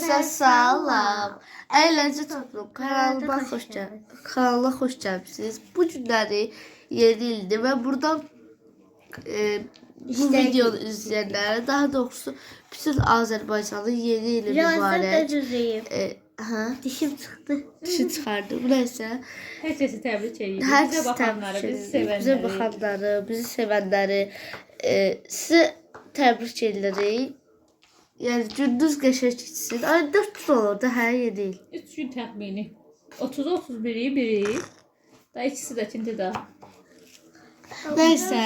Herkese salam. Eğlence Toplum kanalına hoş geldiniz. Bu günləri yeni ildir ve buradan bu videonu izleyenlere, daha doğrusu bütün Azerbaycan'ın yeni ili mübarek. Dişim çıktı. Dişi çıkardı. Bu neyse. Herkesi tebrik ediyorum. Herkesi Bize bakanları, tebrik bizi ediyorum. sevenleri. Bize bakanları, bizi sevenleri. Sizi tebrik edirik. Yani gündüz geçer gitsin. Ay 4 gün olur da her yer değil. 3 gün təxmini. 30-31'i biri. Da ikisi də tindi də. Neyse.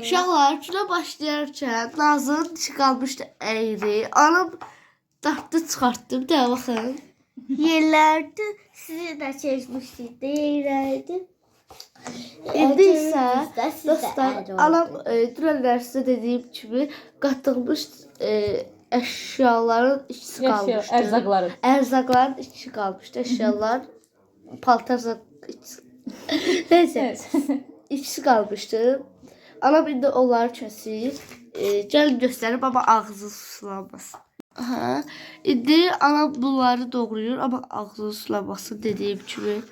Uşaqlar günə başlayarkən Nazın dişi qalmışdı əyri. Anam dartdı çıxartdım. Də baxın. Yerlerde sizi de çekmiştik. Yerlerde. İndi isə Sizdə dostlar, anam dünənlər sizə dediyim kimi qatılmış əşyaların ikisi qalmışdı. Ərzaqları. Ərzaqların ikisi qalmışdı. Əşyalar, paltar ikisi. Neyse. İkisi qalmışdı. Anam indi onları kəsir. Gəlin göstərim, amma ağzı sulanmasın. İndi anam bunları doğrayır, amma ağzı sulanmasın dediyim kimi.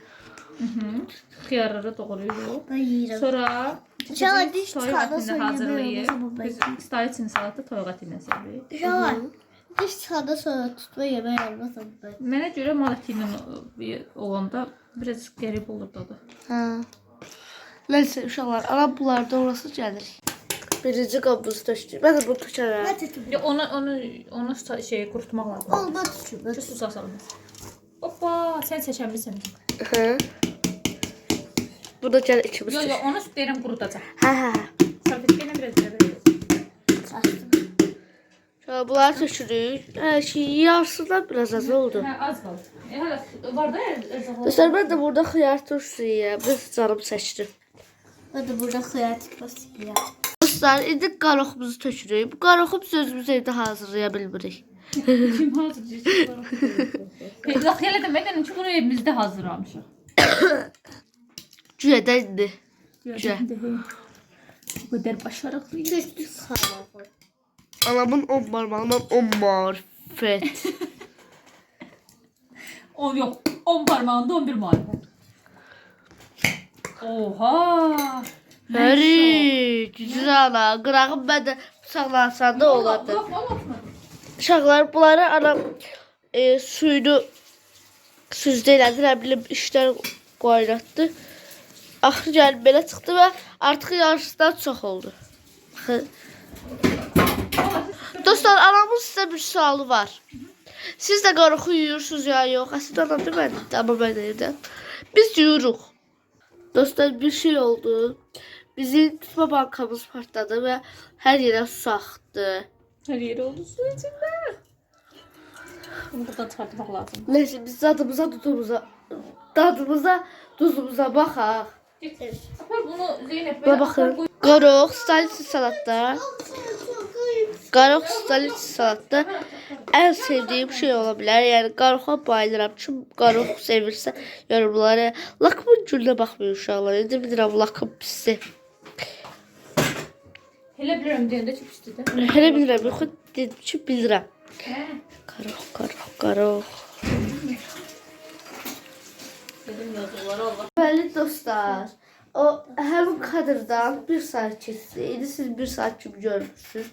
Xiyarları doğrayırıq. Ben yiyeceğim. Sonra Uşaqlar diş toyuq çıxanda ətini hazırlayır. söyləmək Biz stayçın salatı toyuq əti ilə sevirik. Uşaqlar diş çıxanda sonra tutma yemək olmasın ben. Mənə görə mal əti ilə olanda biraz qəribə olur dadı. Neyse uşaqlar, anam bunları doğrası gəlir. Birinci qabımızı tökdük. Mən də bunu tökərəm. Ben tutum. Ya onu şey qurutmaq lazım. Olmaz tutum. Ki su salmaz. Hoppa, sən seçənmisən. Bu da gəlir ikimiz Yo tök. yo, onu derim qurutacaq. Hə. Salfetkə ilə biraz belə. Bunları tökürük. Yarısından biraz az oldu. Hə, az qaldı. Hələ var da ərzaqlar. Dostlar, mən də burada xiyar turşusu yiyəm. Biraz canım çəkdi. Ben de burada xıyar tıkması yiyeceğim. Dostlar, indi qaroxumuzu tökürük. Bu qaroxu biz özümüz evdə hazırlaya bilmirik. Kim hazırlayacaq? Yox, elə deməkdən ki, bunu evimizdə hazırlamışıq. Güyədə indi. Bu qədər başarıqlıyıq. Tüstü kahvaltı. Anamın 10 parmağından 10 marifet. 10 yox, 10 parmağında 11 marifət. Oha! Həri, güclü ana. Qırağım mən də bıçaqlansam da olardı. Yox, yox. Uşaqlar, bunları anam suyunu süzdü elədi, nə bilim işlər qoynatdı. Axırı gəlib belə çıxdı və artıq yarısından çox oldu. Baxın. Dostlar, anamın sizə bir sualı var. Siz də qaroxu yuyursunuz ya yox? Əslində anam demədi, amma mən deyirəm. Biz yuyuruq. Dostlar, bir şey oldu. Bizim tutma bankamız partladı və hər yerə su axdı. Hər yeri oldu su içində. Bunu buradan çıxartmaq lazım. Neyse, biz dadımıza, duzumuza baxaq. Apar bunu Zeynep Buna baxın. Qarox, stalitsiz salatda. Qarox, stalitsiz salatda ən sevdiyim şey ola bilər. Yəni, qaroxa bayılıram. Kim qarox sevirsə, yorumlara. Lakımın gülünə baxmayın uşaqlar. İndi bilirəm, lakım pisdir. Elə bilirəm deyəndə ki, pisdir də. Hələ bilirəm, yox, dedim ki, bilirəm. Qarox. Dedim yazıqları Allah. Bəli dostlar, o həmin kadrdan 1 saat keçdi. İndi siz 1 saat kimi görmüşsünüz.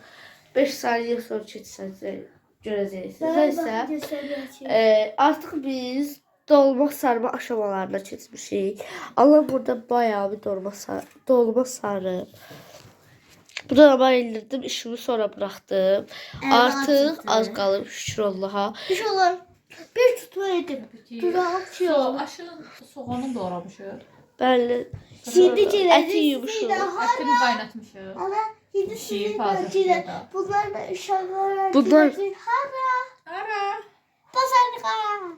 5 saniyə sonra keçsəniz görəcəksiniz. Neysə, artıq biz dolma sarma aşamalarına keçmişik. Allah burada bayağı bir dolma sarıb. Buradan ama indirdim, işimi sonra bıraktım. Artıq az qalıb, şükür Allaha. Uşaqlar bir tutma yedim. Dudağım çiyor. Aşırı soğanı doğramışıq. Bəli. Şimdi Əti yumuşuq. Ətini qaynatmışıq. Ana şimdi Şiir sizin fazlası bahçede. da. Bunlar da uşaqlar. Bunlar- Hara. Ara.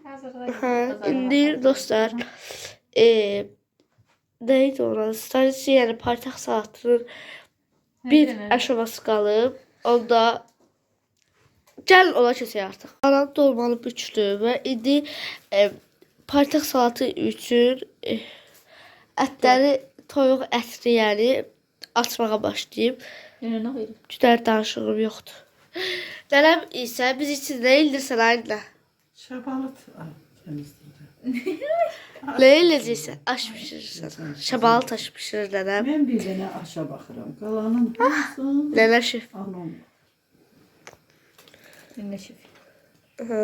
Pazarlığa. İndi dostlar, neydi ona? Stansiya, yəni paytaxt salatının bir aşaması qalıb. Onda gəlin ona keçək artıq. Anam dolmanı bükdü və indi paytaxt salatı üçün ətləri, toyuq ətri, yəni açmağa başlayıb. Yəni nə verir? Güdər danışığım yoxdur. Nənəm isə biz için nə ildirsən aynı. Şabalıt temizləyirəm. Ne eləcəksən? Aş pişirirsən. Şabalı taş pişirir nənəm. Mən bir dənə aşa baxıram. Qalanın hamısını Nənə şef. anam. Ne şef. Hı.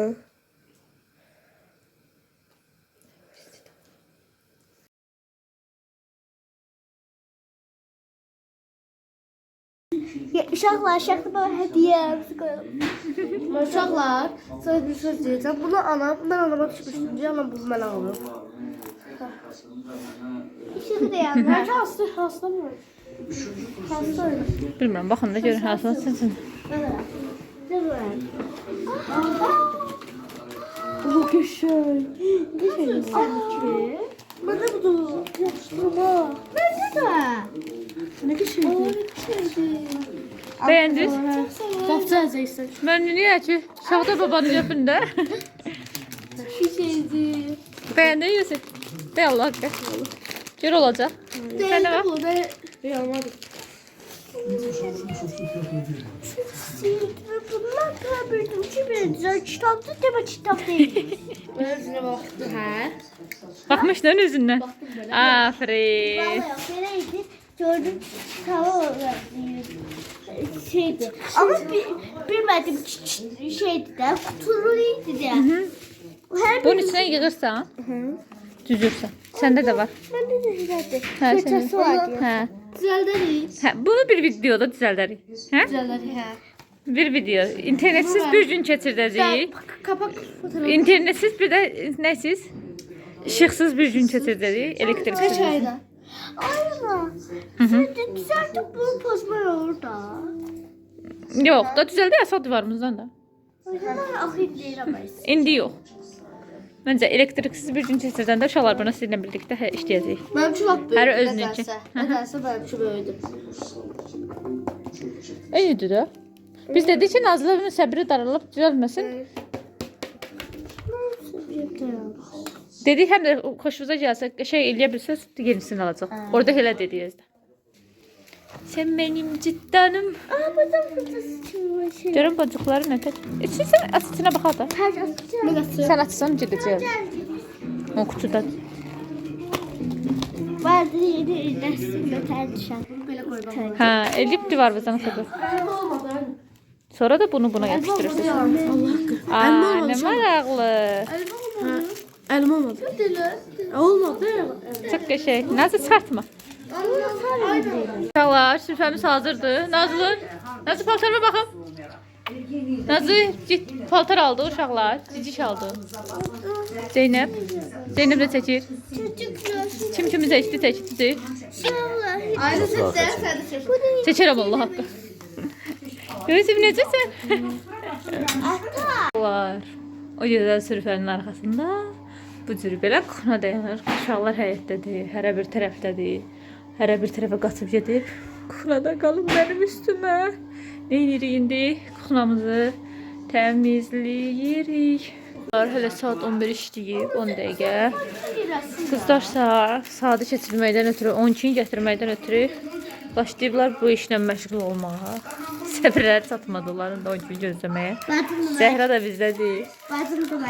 Uşaqlar, uşaqlar bana hədiyyəmizi qoyalım. Uşaqlar, sana bir söz deyəcəm. Bunu ben anama düşmüşdüm. Diye anam bunu mənə alır. İşini də yazma. Bəlkə hasta mı? Hasta öyle. Bilmiyorum, bakın da görün hasılan sensin. Bu köşey. Bana bu da yapıştırma. Məndə də. Ne köşeydi? Beğendiniz? Kapça yazaysan. Ben niye ki? Şahda babanın yapında. Köşeydi. Beğendin Yusuf? Be Allah hakkı. Gör olacak. Sen de bak. Bu da yapmadım. Bunlar kabirdim ki bir kitapta deme kitap değil. Özüne baktı ha. Bakmıştın yüzünden. Aferin. Vallahi nereydi? Gördüm tava olarak şeydi. Ama bilmedim şeydi de kutuluydu de. Her Bunun içine yığırsan, düzürsən. Səndə də var. bende de şeydi. Hə, Fırçası səndə. vardı. Hə. Düzelderiz. Hə, bunu bir videoda düzəldərik. Hə? Düzelderiz ha. Bir video. İnternetsiz bir gün keçirdəcəyik. Kapak fotoğrafı. İnternetsiz bir də nəsiz? İşıqsız bir gün keçirdəcəyik. Kaç Elektriksiz. ayda? Aynen. Şimdi düzeltip bunu pozlar orada. Yox, da düzəldi əsas divarımızdan da. O zaman ahit değil ama. İndi yox. Məncə elektriksiz bir gün keçirdəndə uşaqlar buna sizinlə birlikdə işləyəcəyik. Benim şu bak büyüdü. Her özünün için. Nedense benim şu büyüdü. Eynidir də. Biz dedik ki, Nazlı'nın səbri daralıb düzəlməsin. Dedik həm də xoşunuza gəlsə, şey eləyə bilsəz, yenisini alacaq. Orada elə dediyizdə. Sen benim ciddanım. Aa buradan fırçası çıkıyor. Şey. Görün bacıkları nə tək. İçinsən açısına baxa da. Her atacağım. Sən açsan gedəcək. O kutuda. Vardı yedi dersi götür düşen. Böyle koy bak. Hə, elib divarımızdan səbir. Elma olmadı. Sonra da bunu buna yapışdırırsınız. Allah hakkı. Aa, nə maraqlı. Elma olmadı. Olmadı. Çox qəşəng. Nazlı çıxartma. Uşaqlar, süfrəmiz hazırdır. Nazlı, Nazlı paltarıma baxım. Nazlı paltar aldı uşaqlar. Ciciş aldı. Zeynəb. Zeynəb də çəkir. Çocuklar. Kim kimi seçdi, çəkdi. Ayrı sesler sen de ses. Çəkərəm Allah haqqı. Yusuf necəsən? Var. O gözəl sürfənin arxasında bu cür belə kuxuna dayanır. Uşaqlar həyətdədir, hərə bir tərəfdədir. Hərə bir tərəfə qaçıb gedib. Kuxunada qalın mənim üstümə. Neyinirik indi? Kuxunamızı təmizləyirik. Hələ saat 11 işləyib, 10 dəqiqə. Qızlarsa saatı keçirməkdən ötürü, 12-ni gətirməkdən ötürü başlayıblar bu işlə məşğul olmağa. Səbirləri çatmadı onların da 12-ni gözləməyə. Zəhra da bizdədir.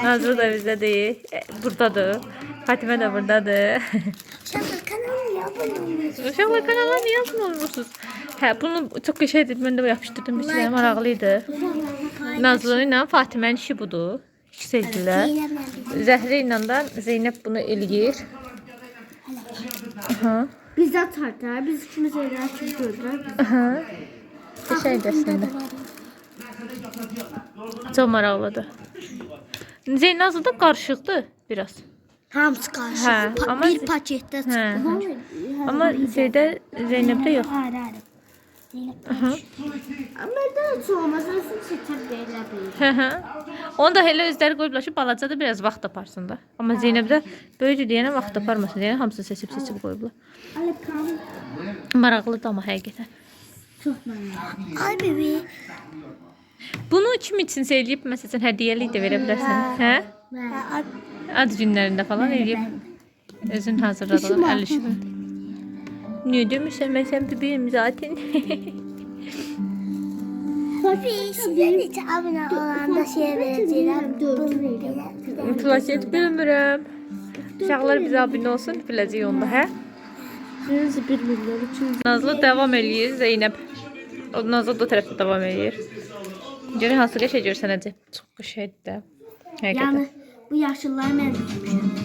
Nazlı da bizdədir. Buradadır. Fatimə də buradadır. Uşaqlar kanalıma abone olmayı. Uşaqlar kanala niyə abunə olmursuz? Hə, bunu çox qəşəngdir. Mən də yapışdırdım. İçinə maraqlıydı. Nazlı ilə Fatimənin işi budur. İkisi edirlər. Zəhra ilə də Zeynəb bunu eləyir. Aha. Biz atarlar. Biz ikimiz evden çıkıyorlar. Aha. Qəşəngdir əslində. Çox maraqlıdır. Nazlı da qarışıqdır biraz. Hamısı karşı. Hə, amma Bir pakette hə, çıktı. hə. Amma şeydə Zeynəbdə yox. Hayır hayır. Aha. Ama da soğumaz. Nasıl seçer değiller değil. Hı hı. Onu da elə özləri qoyublar ki, balacadır, biraz vaxt aparsın da. Amma Zeynəbdə böyüdür deyənə vaxt aparmasın deyənə hamısını seçib qoyublar. Maraqlıdır amma həqiqətən. Çok merak. Ay bebeğim. Bunu kim üçün eləyib, məsələn, hədiyyəlik də verə bilərsən. Hə? Ad günlərində falan eləyib. Özün hazırladığın əl işini. Niyə demirsən, mən sən bebeğim zaten. Papi, sizin hiç abone olan da şey vereceğim. plaket bilmirəm. Uşaqlar bizə abunə olsun, biləcək onda, hə? Birisi 1 milyon 300. Nazlı devam eləyir, Zeynəb. O Nazlı da o tərəfdə devam eləyir. Görün hansı qəşə görsənəcək. Çox qəşəngdir də. Həqiqətən. Yəni bu yaşılları mən dikmişəm.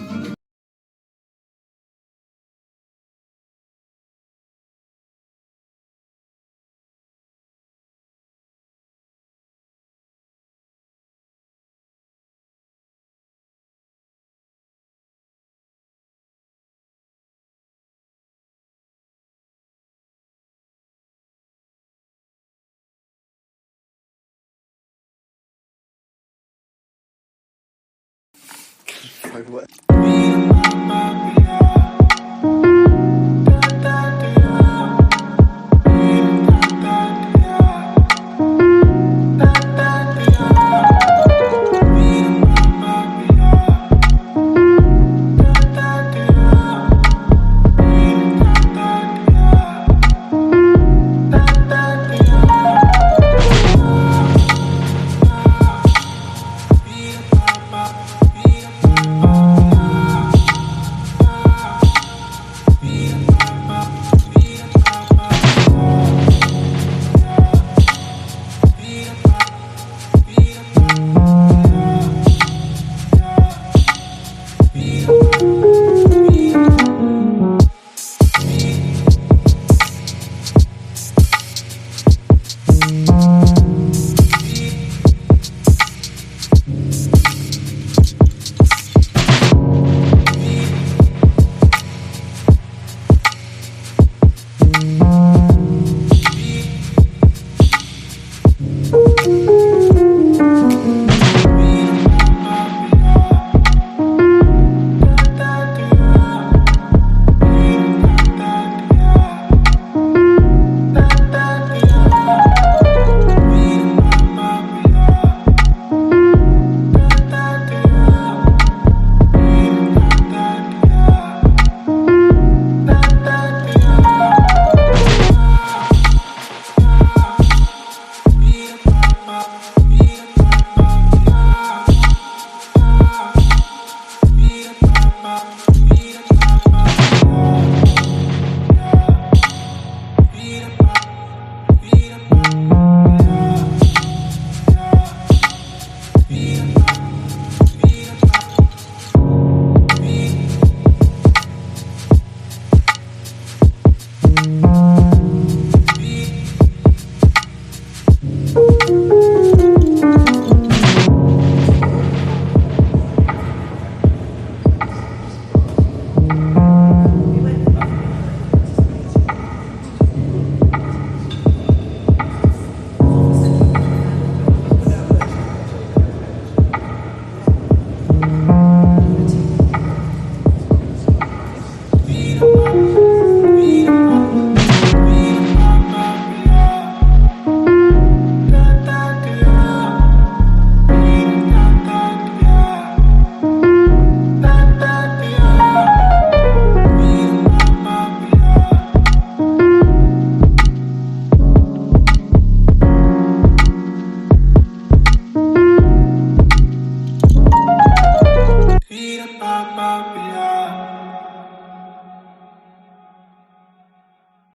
Like what?